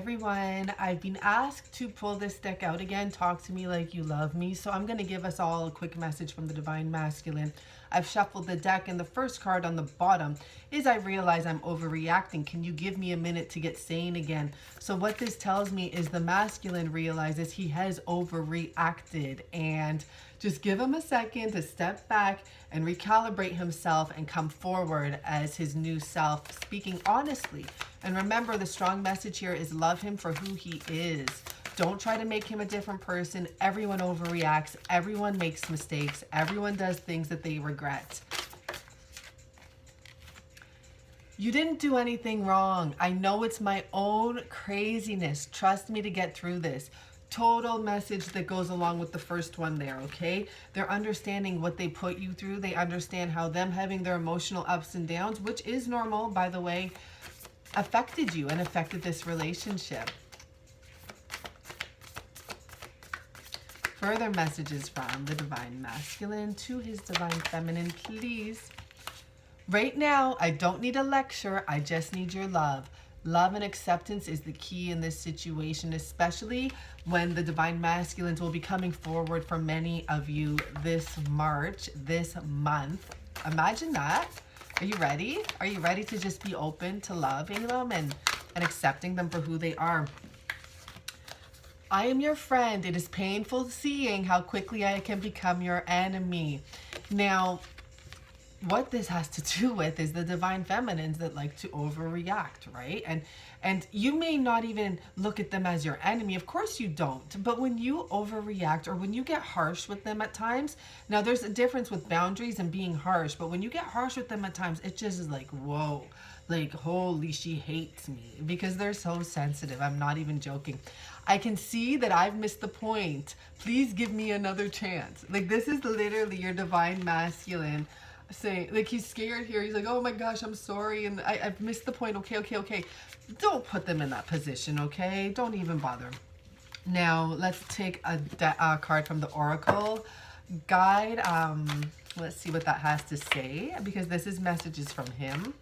everyone, I've been asked to pull this deck out again, talk to me like you love me. So I'm going to give us all a quick message from the Divine Masculine. I've shuffled the deck and the first card on the bottom is I realize I'm overreacting. Can you give me a minute to get sane again? So what this tells me is the masculine realizes he has overreacted, and just give him a second to step back and recalibrate himself and come forward as his new self, speaking honestly. And remember, the strong message here is love him for who he is. Don't try to make him a different person. Everyone overreacts. Everyone makes mistakes. Everyone does things that they regret. You didn't do anything wrong. I know it's my own craziness. Trust me to get through this. Total message that goes along with the first one there, okay? They're understanding what they put you through. They understand how them having their emotional ups and downs, which is normal, by the way, affected you and affected this relationship. Further messages from the Divine Masculine to his Divine Feminine, please. Right now, I don't need a lecture. I just need your love. Love and acceptance is the key in this situation, especially when the Divine Masculines will be coming forward for many of you this March, this month. Imagine that. Are you ready? Are you ready to just be open to loving them and accepting them for who they are? I am your friend. It is painful seeing how quickly I can become your enemy. Now, what this has to do with is the Divine Feminines that like to overreact, right? And you may not even look at them as your enemy. Of course you don't. But when you overreact or when you get harsh with them at times, now there's a difference with boundaries and being harsh, but when you get harsh with them at times, it just is like, whoa, like, holy, she hates me, because they're so sensitive. I'm not even joking. I can see that I've missed the point. Please give me another chance. Like, this is literally your Divine Masculine saying, like, he's scared here. He's like, oh my gosh, I'm sorry. And I've missed the point. Okay. Don't put them in that position, okay? Don't even bother. Now, let's take a card from the Oracle Guide. Let's see what that has to say, because this is messages from him.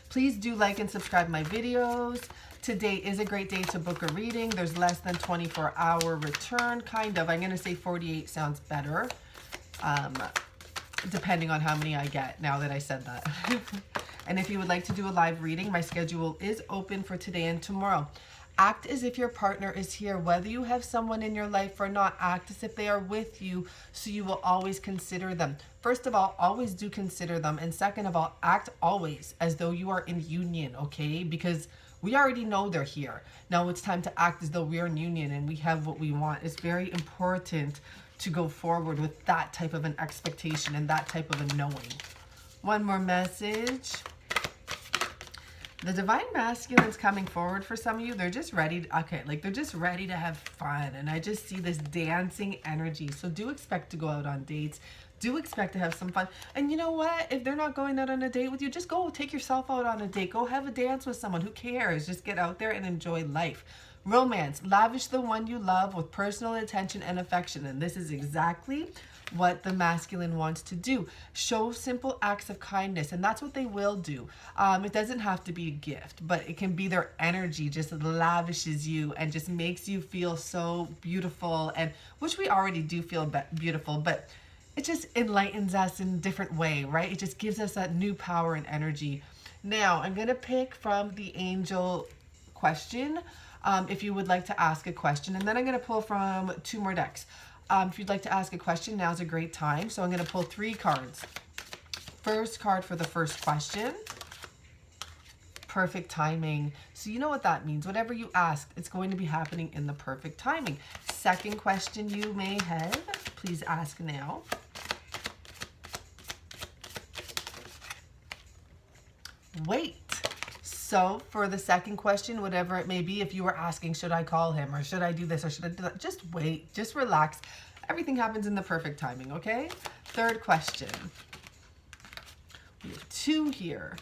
Please do like and subscribe my videos. Today is a great day to book a reading. There's less than 24-hour return, kind of. I'm going to say 48 sounds better, depending on how many I get now that I said that. And if you would like to do a live reading, my schedule is open for today and tomorrow. Act as if your partner is here. Whether you have someone in your life or not, act as if they are with you, so you will always consider them. First of all, always do consider them. And second of all, act always as though you are in union, okay? Because we already know they're here. Now it's time to act as though we're in union and we have what we want. It's very important to go forward with that type of an expectation and that type of a knowing. One more message. The Divine Masculine's coming forward for some of you. They're just ready. They're just ready to have fun. And I just see this dancing energy. So do expect to go out on dates. Do expect to have some fun. And you know what? If they're not going out on a date with you, just go take yourself out on a date. Go have a dance with someone. Who cares? Just get out there and enjoy life. Romance. Lavish the one you love with personal attention and affection. And this is exactly what the masculine wants to do. Show simple acts of kindness, and that's what they will do. It doesn't have to be a gift, but it can be their energy just lavishes you and just makes you feel so beautiful, and which we already do feel beautiful, but it just enlightens us in a different way, right? It just gives us that new power and energy. Now, I'm going to pick from the angel question, if you would like to ask a question, and then I'm going to pull from 2 more decks. If you'd like to ask a question, now's a great time. So I'm going to pull 3 cards. First card for the first question. Perfect timing. So you know what that means. Whatever you ask, it's going to be happening in the perfect timing. Second question you may have, please ask now. Wait. So for the second question, whatever it may be, if you were asking, should I call him or should I do this or should I do that? Just wait, just relax. Everything happens in the perfect timing, okay? Third question. We have 2 here.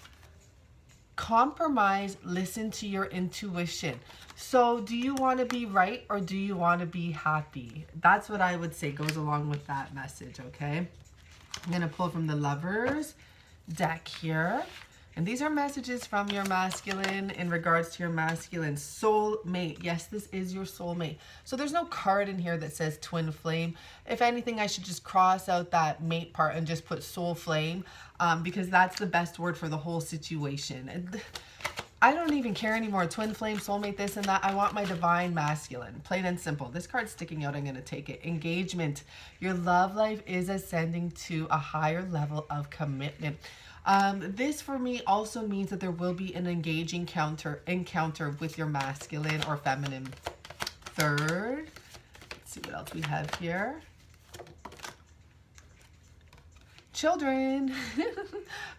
Compromise, listen to your intuition. So do you want to be right or do you want to be happy? That's what I would say goes along with that message, okay? I'm going to pull from the Lovers deck here. And these are messages from your masculine in regards to your masculine soulmate. Yes, this is your soulmate. So there's no card in here that says twin flame. If anything, I should just cross out that mate part and just put soul flame, because that's the best word for the whole situation. And I don't even care anymore. Twin flame, soulmate, this and that. I want my divine masculine. Plain and simple. This card's sticking out. I'm going to take it. Engagement. Your love life is ascending to a higher level of commitment. This for me also means that there will be an engaging encounter with your masculine or feminine. Third. Let's see what else we have here. Children.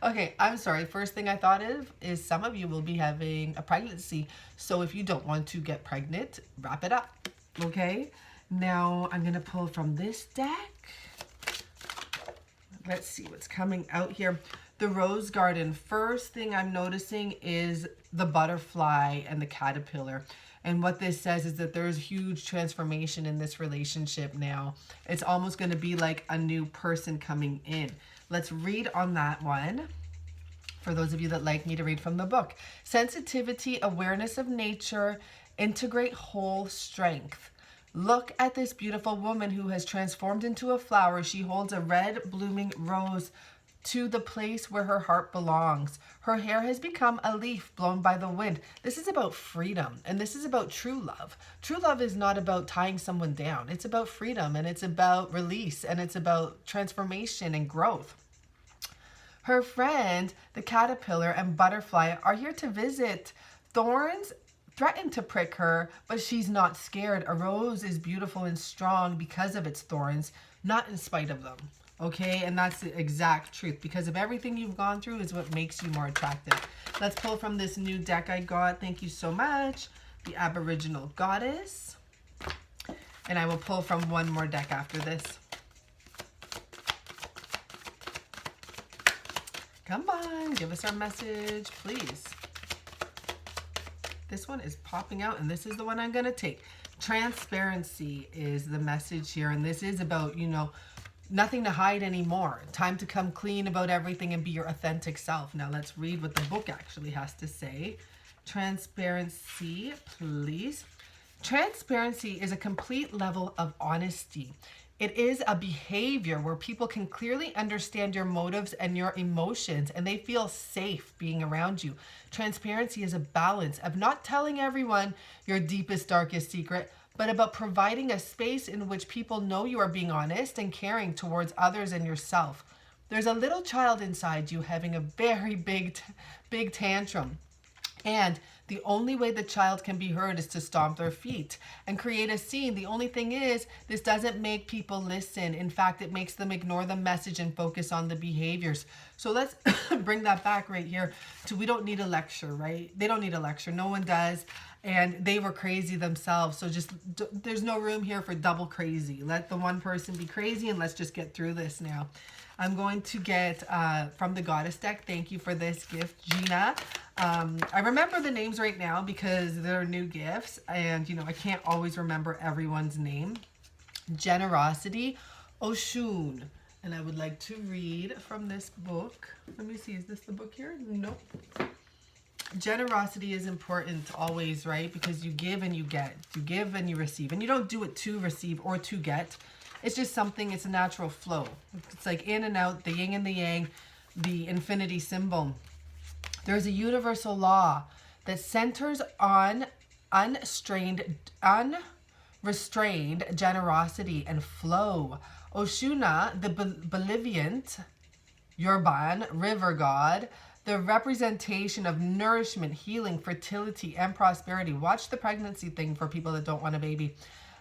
Okay, I'm sorry. First thing I thought of is some of you will be having a pregnancy. So if you don't want to get pregnant, wrap it up. Okay. Now I'm going to pull from this deck. Let's see what's coming out here. The Rose Garden. First thing I'm noticing is the butterfly and the caterpillar. And what this says is that there's huge transformation in this relationship now. It's almost going to be like a new person coming in. Let's read on that one. For those of you that like me to read from the book. Sensitivity, awareness of nature, integrate whole strength. Look at this beautiful woman who has transformed into a flower. She holds a red blooming rose to the place where her heart belongs. Her hair has become a leaf blown by the wind. This is about freedom, and this is about true love. True love is not about tying someone down. It's about freedom, and it's about release, and it's about transformation and growth. Her friend, the caterpillar and butterfly, are here to visit. Thorns threaten to prick her, but she's not scared. A rose is beautiful and strong because of its thorns, not in spite of them. Okay, and that's the exact truth, because of everything you've gone through is what makes you more attractive. Let's pull from this new deck I got. Thank you so much. The Aboriginal Goddess. And I will pull from one more deck after this. Come on, give us our message, please. This one is popping out, and this is the one I'm going to take. Transparency is the message here, and this is about, you know, nothing to hide anymore. Time to come clean about everything and be your authentic self. Now let's read what the book actually has to say. Transparency, please. Transparency is a complete level of honesty. It is a behavior where people can clearly understand your motives and your emotions, and they feel safe being around you. Transparency is a balance of not telling everyone your deepest, darkest secret, but about providing a space in which people know you are being honest and caring towards others and yourself. There's a little child inside you having a very big tantrum. And the only way the child can be heard is to stomp their feet and create a scene. The only thing is, this doesn't make people listen. In fact, it makes them ignore the message and focus on the behaviors. So let's bring that back right here to we don't need a lecture, right? They don't need a lecture. No one does. And they were crazy themselves. So just, there's no room here for double crazy. Let the one person be crazy, and let's just get through this now. I'm going to get from the Goddess deck. Thank you for this gift, Gina. I remember the names right now because they're new gifts, and you know I can't always remember everyone's name. Generosity, Oshun. And I would like to read from this book. Let me see, is this the book here? Nope. Generosity is important always, right? Because you give and you get. You give and you receive. And you don't do it to receive or to get. It's just something, it's a natural flow. It's like in and out, the yin and the yang, the infinity symbol. There's a universal law that centers on unrestrained generosity and flow. Oshuna, the Bolivian Urban river god, the representation of nourishment, healing, fertility, and prosperity. Watch the pregnancy thing for people that don't want a baby.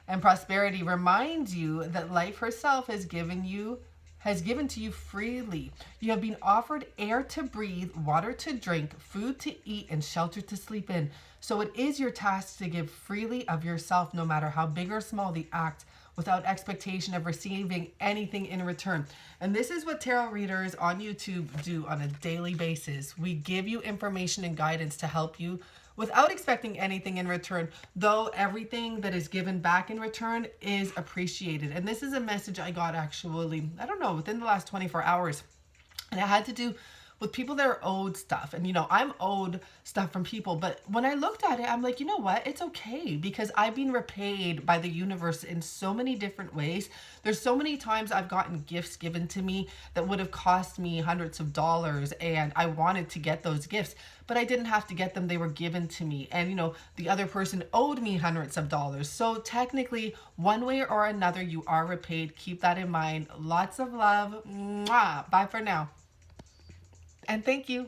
And prosperity reminds you that life herself has given to you freely. You have been offered air to breathe, water to drink, food to eat, and shelter to sleep in. So it is your task to give freely of yourself, no matter how big or small the act, without expectation of receiving anything in return. And this is what tarot readers on YouTube do on a daily basis. We give you information and guidance to help you without expecting anything in return, though everything that is given back in return is appreciated. And this is a message I got actually, I don't know, within the last 24 hours. And it had to do with people that are owed stuff. And, you know, I'm owed stuff from people. But when I looked at it, I'm like, you know what? It's okay because I've been repaid by the universe in so many different ways. There's so many times I've gotten gifts given to me that would have cost me hundreds of dollars, and I wanted to get those gifts, but I didn't have to get them. They were given to me. And, you know, the other person owed me hundreds of dollars. So technically, one way or another, you are repaid. Keep that in mind. Lots of love. Mwah. Bye for now. And thank you.